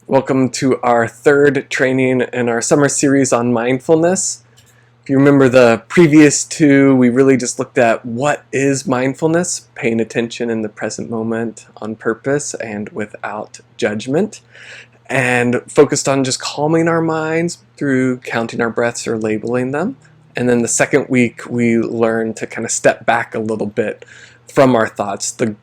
Welcome to our third training in our summer series on mindfulness. If you remember the previous two, we really just looked at what is mindfulness, paying attention in the present moment on purpose and without judgment, and focused on just calming our minds through counting our breaths or labeling them. And then the second week, we learned to kind of step back a little bit from our thoughts. The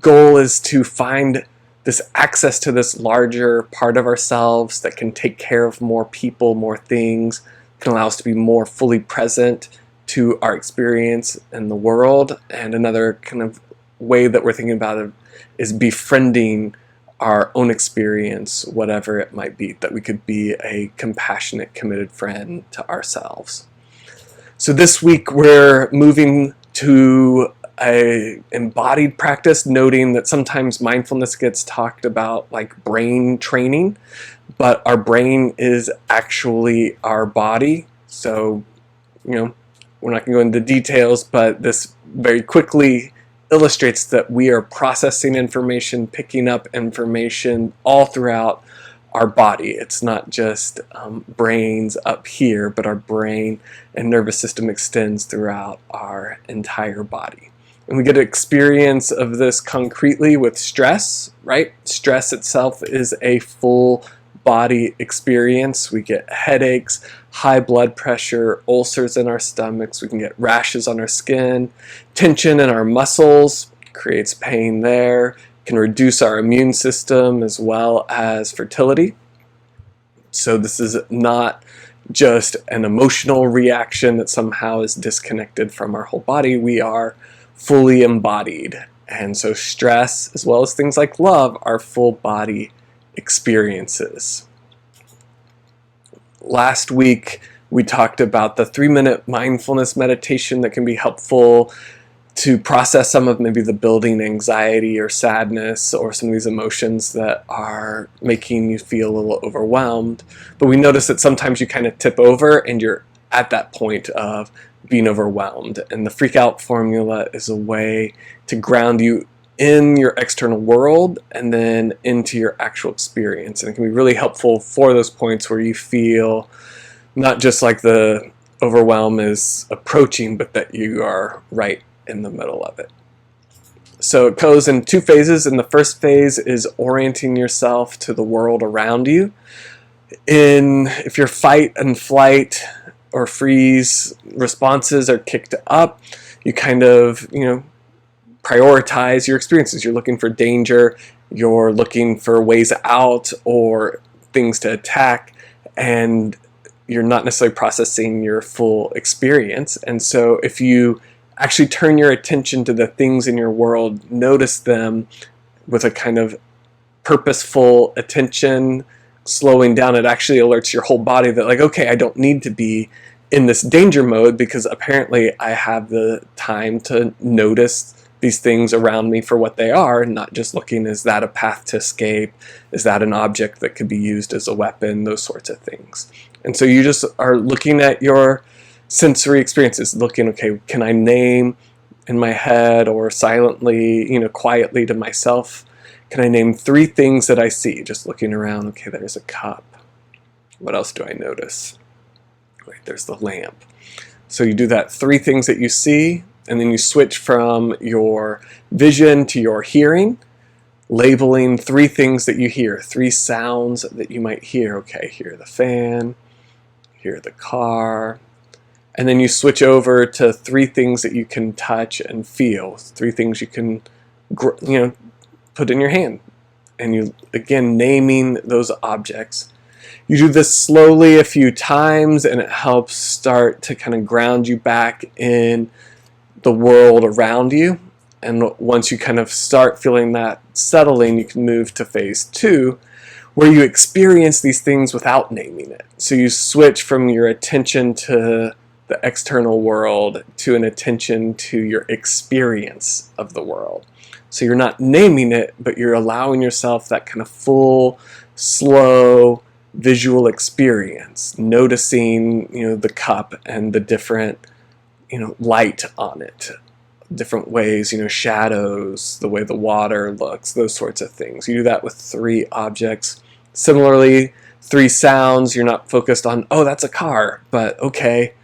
goal is to find this access to this larger part of ourselves that can take care of more people, more things, can allow us to be more fully present to our experience in the world. And another kind of way that we're thinking about it is befriending our own experience, whatever it might be, that we could be a compassionate, committed friend to ourselves. So this week we're moving to an embodied practice, noting that sometimes mindfulness gets talked about like brain training, but our brain is actually our body. So, we're not going to go into details, but this very quickly illustrates that we are processing information, picking up information all throughout our body. It's not just brains up here, but our brain and nervous system extends throughout our entire body. And we get an experience of this concretely with stress, right? Stress itself is a full body experience. We get headaches, high blood pressure, ulcers in our stomachs. We can get rashes on our skin, tension in our muscles, creates pain there, can reduce our immune system as well as fertility. So this is not just an emotional reaction that somehow is disconnected from our whole body. We are fully embodied. And so stress, as well as things like love, are full body experiences. Last week, we talked about the 3-minute mindfulness meditation that can be helpful to process some of maybe the building anxiety or sadness or some of these emotions that are making you feel a little overwhelmed. But we notice that sometimes you kind of tip over and you're at that point of being overwhelmed. And the freak out formula is a way to ground you in your external world and then into your actual experience. And it can be really helpful for those points where you feel not just like the overwhelm is approaching, but that you are right in the middle of it. So it goes in 2 phases, and the first phase is orienting yourself to the world around you. If your fight and flight or freeze responses are kicked up, you kind of, prioritize your experiences. You're looking for danger, you're looking for ways out or things to attack, and you're not necessarily processing your full experience. And so if you actually turn your attention to the things in your world, notice them with a kind of purposeful attention, slowing down, it actually alerts your whole body that like, okay, I don't need to be in this danger mode because apparently I have the time to notice these things around me for what they are, and not just looking, is that a path to escape? Is that an object that could be used as a weapon? Those sorts of things. And so you just are looking at your sensory experiences, looking, okay, can I name in my head or silently, quietly to myself, can I name 3 things that I see? Just looking around, okay, there's a cup. What else do I notice? Wait, there's the lamp. So you do that 3 things that you see, and then you switch from your vision to your hearing, labeling 3 things that you hear, 3 sounds that you might hear. Okay, hear the fan, hear the car, and then you switch over to 3 things that you can touch and feel, 3 things you can, put in your hand. And you, again, naming those objects. You do this slowly a few times, and it helps start to kind of ground you back in the world around you. And once you kind of start feeling that settling, you can move to phase 2, where you experience these things without naming it. So you switch from your attention to the external world to an attention to your experience of the world. So you're not naming it, but you're allowing yourself that kind of full, slow, visual experience, noticing, the cup and the different, light on it, different ways, shadows, the way the water looks, those sorts of things. You do that with 3 objects Similarly, 3 sounds, you're not focused on, oh, that's a car, but okay,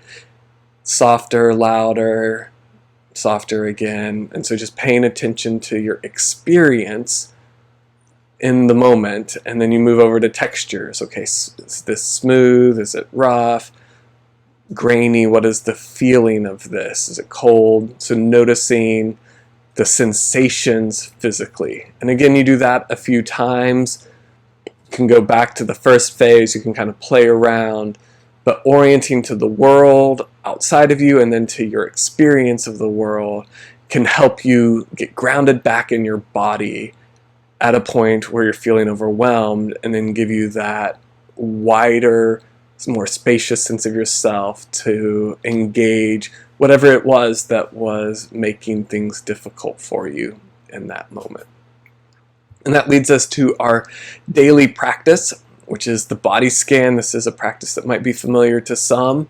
softer, louder, softer again. And so just paying attention to your experience in the moment, and then you move over to textures. Okay, is this smooth? Is it rough? Grainy? What is the feeling of this? Is it cold? So noticing the sensations physically. And again, you do that a few times. You can go back to the first phase, you can kind of play around, but orienting to the world outside of you and then to your experience of the world can help you get grounded back in your body at a point where you're feeling overwhelmed, and then give you that wider, more spacious sense of yourself to engage whatever it was that was making things difficult for you in that moment. And that leads us to our daily practice, which is the body scan. This is a practice that might be familiar to some,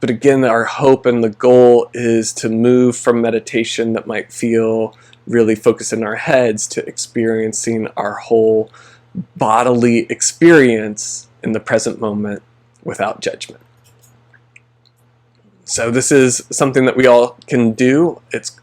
but again, our hope and the goal is to move from meditation that might feel really focused in our heads to experiencing our whole bodily experience in the present moment without judgment. So this is something that we all can do. It's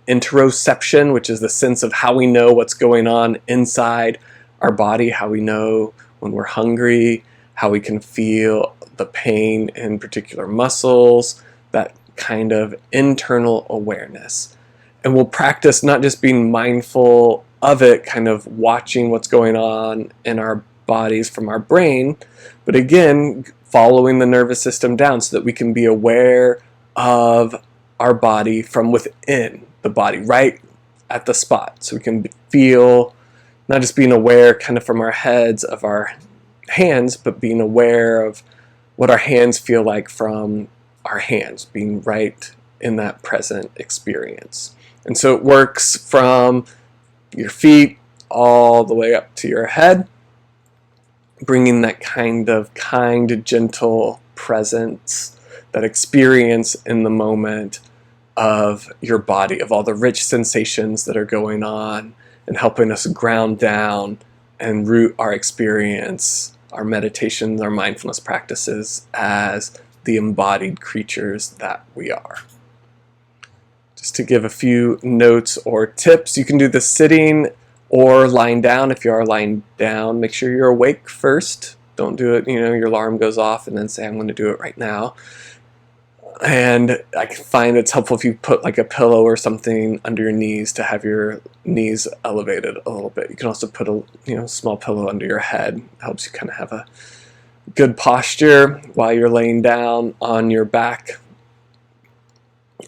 interoception, which is the sense of how we know what's going on inside our body, how we know when we're hungry, how we can feel the pain in particular muscles, that kind of internal awareness. And we'll practice not just being mindful of it, kind of watching what's going on in our bodies from our brain, but again, following the nervous system down so that we can be aware of our body from within the body, right at the spot. So we can feel, not just being aware kind of from our heads of our hands, but being aware of what our hands feel like from our hands, being right in that present experience. And so it works from your feet all the way up to your head, bringing that kind, gentle presence, that experience in the moment of your body, of all the rich sensations that are going on, and helping us ground down and root our experience, our meditations, our mindfulness practices as the embodied creatures that we are. Just to give a few notes or tips, you can do this sitting or lying down. If you are lying down, make sure you're awake first. Don't do it, your alarm goes off and then say, I'm going to do it right now. And I find it's helpful if you put like a pillow or something under your knees to have your knees elevated a little bit. You can also put a small pillow under your head. It helps you kind of have a good posture while you're laying down on your back.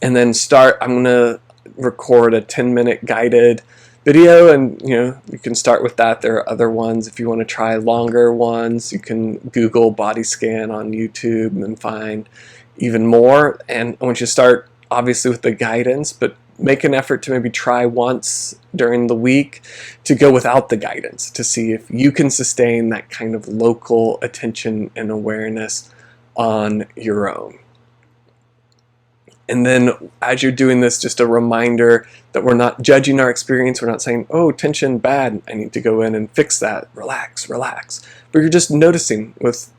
And then I'm going to record a 10-minute guided video, and you can start with that. There are other ones. If you want to try longer ones, you can Google body scan on YouTube and then find even more. And I want you to start obviously with the guidance, but make an effort to maybe try once during the week to go without the guidance, to see if you can sustain that kind of local attention and awareness on your own. And then as you're doing this, just a reminder that we're not judging our experience. We're not saying, oh, tension, bad, I need to go in and fix that. Relax, relax. But you're just noticing with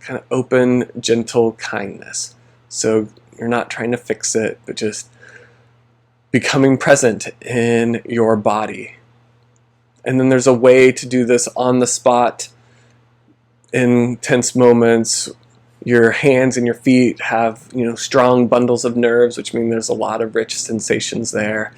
kind of open, gentle kindness. So you're not trying to fix it, but just becoming present in your body. And then there's a way to do this on the spot in tense moments. Your hands and your feet have, strong bundles of nerves, which mean there's a lot of rich sensations there.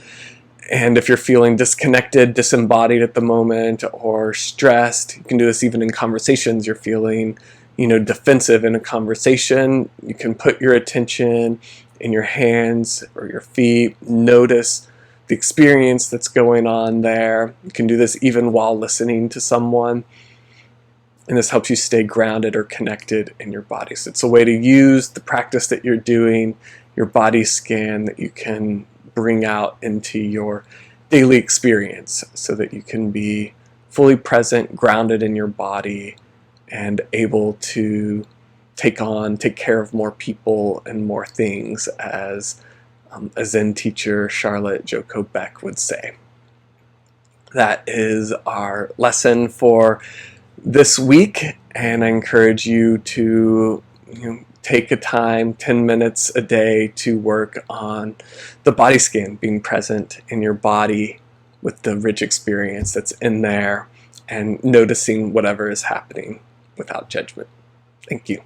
And if you're feeling disconnected, disembodied at the moment, or stressed, you can do this even in conversations. You're feeling, defensive in a conversation. You can put your attention in your hands or your feet. Notice the experience that's going on there. You can do this even while listening to someone. And this helps you stay grounded or connected in your body. So it's a way to use the practice that you're doing, your body scan, that you can bring out into your daily experience so that you can be fully present, grounded in your body, and able to take care of more people and more things, as a Zen teacher, Charlotte Joko Beck, would say. That is our lesson for this week, and I encourage you to take a time, 10 minutes a day, to work on the body scan, being present in your body with the rich experience that's in there and noticing whatever is happening without judgment. Thank you.